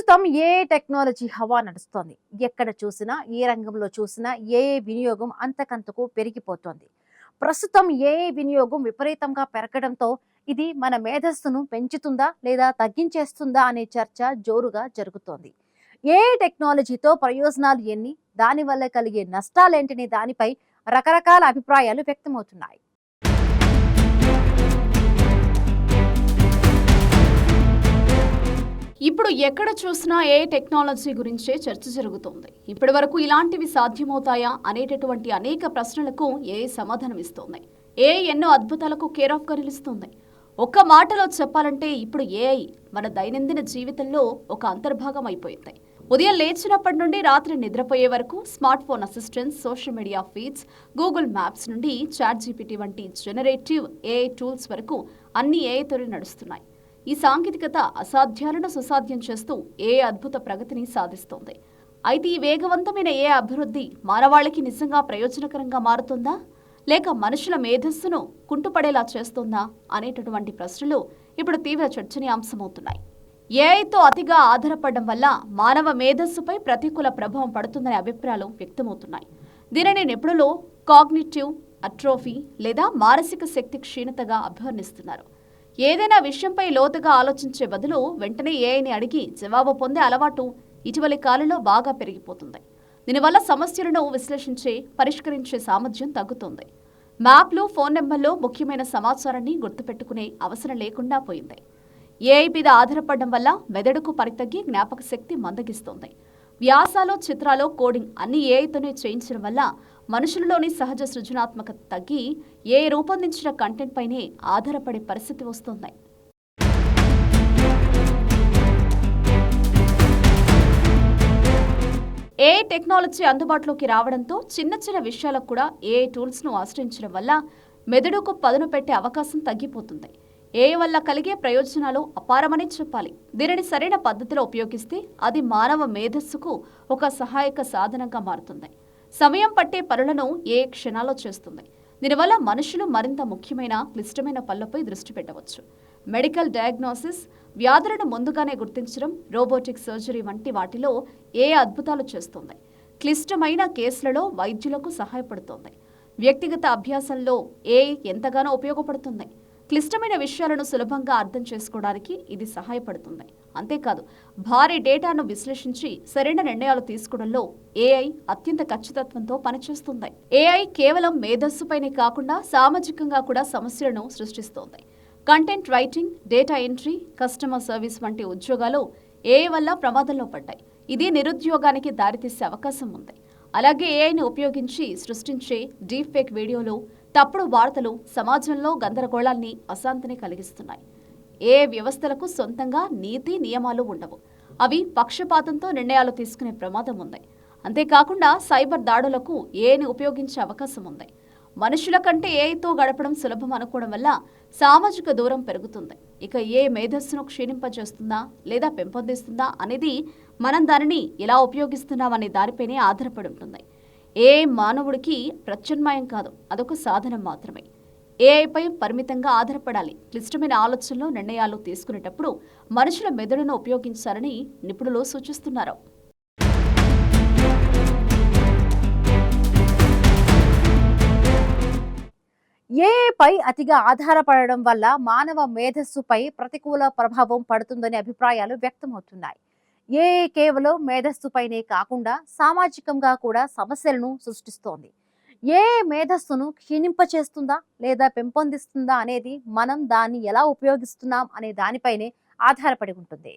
ప్రస్తుతం AI technology హవా నడుస్తోంది. ఎక్కడ చూసినా, ఏ రంగంలో చూసినా ఏఐ వినియోగం అంతకంతకు పెరిగిపోతోంది. ప్రస్తుతం ఏఐ వినియోగం విపరీతంగా పెరగడంతో ఇది మన మేధస్సును పెంచుతుందా లేదా తగ్గించేస్తుందా అనే చర్చ జోరుగా జరుగుతోంది. ఏఐ టెక్నాలజీతో ప్రయోజనాలు ఎన్ని, దానివల్ల కలిగే నష్టాలేంటనే దానిపై రకరకాల అభిప్రాయాలు వ్యక్తమవుతున్నాయి. ఇప్పుడు ఎక్కడ చూసినా ఏ టెక్నాలజీ గురించే చర్చ జరుగుతోంది. ఇప్పటి వరకు ఇలాంటివి సాధ్యమవుతాయా అనేటటువంటి అనేక ప్రశ్నలకు ఏ సమాధానం ఇస్తోంది. ఏ ఎన్నో అద్భుతాలకు కేర్ ఆఫ్ గా నిలుస్తుంది. ఒక్క మాటలో చెప్పాలంటే ఇప్పుడు ఏఐ మన దైనందిన జీవితంలో ఒక అంతర్భాగం అయిపోయింది. ఉదయం లేచినప్పటి నుండి రాత్రి నిద్రపోయే వరకు smart phone assistants, social media feeds, Google maps నుండి చాట్‌జీపీటీ వంటి జనరేటివ్ ఏఐ టూల్స్ వరకు అన్ని ఏఐతోనే నడుస్తున్నాయి. ఈ సాంకేతికత అసాధ్యాలను సుసాధ్యం చేస్తూ ఏ అద్భుత ప్రగతిని సాధిస్తోంది. అయితే ఈ వేగవంతమైన ఏ అభివృద్ధి మానవాళికి నిజంగా ప్రయోజనకరంగా మారుతుందా, లేక మనుషుల మేధస్సును కుంటుపడేలా చేస్తుందా అనేటటువంటి ప్రశ్నలు ఇప్పుడు తీవ్ర చర్చనీయాంశమవుతున్నాయి. ఏఐతో అతిగా ఆధారపడడం వల్ల మానవ మేధస్సుపై ప్రతికూల ప్రభావం పడుతుందనే అభిప్రాయాలు వ్యక్తమవుతున్నాయి. దీనిని నిపుణులు కాగ్నిటివ్ అట్రోఫీ లేదా మానసిక శక్తి క్షీణతగా అభివర్ణిస్తున్నారు. ఏదైనా విషయంపై లోతుగా ఆలోచించే బదులు వెంటనే ఏఐని అడిగి జవాబు పొందే అలవాటు ఇటీవలి కాలంలో బాగా పెరిగిపోతుంది. దీనివల్ల సమస్యలను విశ్లేషించే, పరిష్కరించే సామర్థ్యం తగ్గుతుంది. మ్యాప్లు, ఫోన్ నెంబర్లు ముఖ్యమైన సమాచారాన్ని గుర్తుపెట్టుకునే అవసరం లేకుండా పోయింది. ఏఐ మీద ఆధారపడడం వల్ల మెదడుకు పని తగ్గి జ్ఞాపక శక్తి మందగిస్తుంది. వ్యాసాలు, చిత్రాలు, కోడింగ్ అన్ని ఏఐతోనే చేయించడం వల్ల మనుషులలోని సహజ సృజనాత్మకత తగ్గి ఏఐ రూపొందించిన కంటెంట్ పైనే ఆధారపడే పరిస్థితి వస్తుంది. ఏఐ టెక్నాలజీ అందుబాటులోకి రావడంతో చిన్న చిన్న విషయాలకు కూడా ఏఐ టూల్స్ను ఆశ్రయించడం వల్ల మెదడుకు పదును పెట్టే అవకాశం తగ్గిపోతుంది. ఏఐ వల్ల కలిగే ప్రయోజనాలు అపారమని చెప్పాలి. దీనిని సరైన పద్ధతిలో ఉపయోగిస్తే అది మానవ మేధస్సుకు ఒక సహాయక సాధనంగా మారుతుంది. సమయం పట్టే పనులను ఏ క్షణాల్లో చేస్తుంది. దీనివల్ల మనుషులు మరింత ముఖ్యమైన, క్లిష్టమైన పనులపై దృష్టి పెట్టవచ్చు. మెడికల్ డయాగ్నోసిస్, వ్యాధులను ముందుగానే గుర్తించడం, రోబోటిక్ సర్జరీ వంటి వాటిలో ఏ అద్భుతాలు చేస్తుంది. క్లిష్టమైన కేసులలో వైద్యులకు సహాయపడుతోంది. వ్యక్తిగత అభ్యాసంలో ఏఐ ఎంతగానో ఉపయోగపడుతుంది. క్లిష్టమైన విషయాలను సులభంగా అర్థం చేసుకోవడానికి ఇది సహాయపడుతుంది. అంతేకాదు, భారీ డేటాను విశ్లేషించి సరైన నిర్ణయాలు తీసుకోవడంలో ఏఐ అత్యంత ఖచ్చితత్వంతో పనిచేస్తుంది. ఏఐ కేవలం మేధస్సుపైనే కాకుండా సామాజికంగా కూడా సమస్యలను సృష్టిస్తోంది. Content writing, data entry, customer service వంటి ఉద్యోగాలు ఏఐ వల్ల ప్రమాదంలో పడ్డాయి. ఇది నిరుద్యోగానికి దారితీసే అవకాశం ఉంది. అలాగే ఏఐని ఉపయోగించి సృష్టించే డీప్ ఫేక్ వీడియోలు, తప్పుడు వార్తలు సమాజంలో గందరగోళాన్ని, అశాంతిని కలిగిస్తున్నాయి. ఏ వ్యవస్థలకు సొంతంగా నీతి, నియమాలు ఉండవు. అవి పక్షపాతంతో నిర్ణయాలు తీసుకునే ప్రమాదం ఉంది. అంతేకాకుండా సైబర్ దాడులకు ఏఐని ఉపయోగించే అవకాశం ఉంది. మనుషుల కంటే ఏఐతో గడపడం సులభం అనుకోవడం వల్ల సామాజిక దూరం పెరుగుతుంది. ఇక ఏ మేధస్సును క్షీణింపజేస్తుందా లేదా పెంపొందిస్తుందా అనేది మనం దానిని ఎలా ఉపయోగిస్తున్నామనే దానిపైనే ఆధారపడి ఉంటుంది. ఏఐ మానవుడికి ప్రత్యామ్నాయం కాదు, అదొక సాధనం మాత్రమే. ఏఐపై పరిమితంగా ఆధారపడాలి. క్లిష్టమైన ఆలోచనలు, నిర్ణయాలు తీసుకునేటప్పుడు మనుషుల మెదడును ఉపయోగించాలని నిపుణులు సూచిస్తున్నారు. ఏఐపై అతిగా ఆధారపడడం వల్ల మానవ మేధస్సుపై ప్రతికూల ప్రభావం పడుతుందనే అభిప్రాయాలు వ్యక్తమవుతున్నాయి. ఏఐ కేవలం మేధస్సుపైనే కాకుండా సామాజికంగా కూడా సమస్యలను సృష్టిస్తోంది. ఏఐ మేధస్సును క్షీణింపచేస్తుందా లేదా పెంపొందిస్తుందా అనేది మనం దాన్ని ఎలా ఉపయోగిస్తున్నాం అనే దానిపైనే ఆధారపడి ఉంటుంది.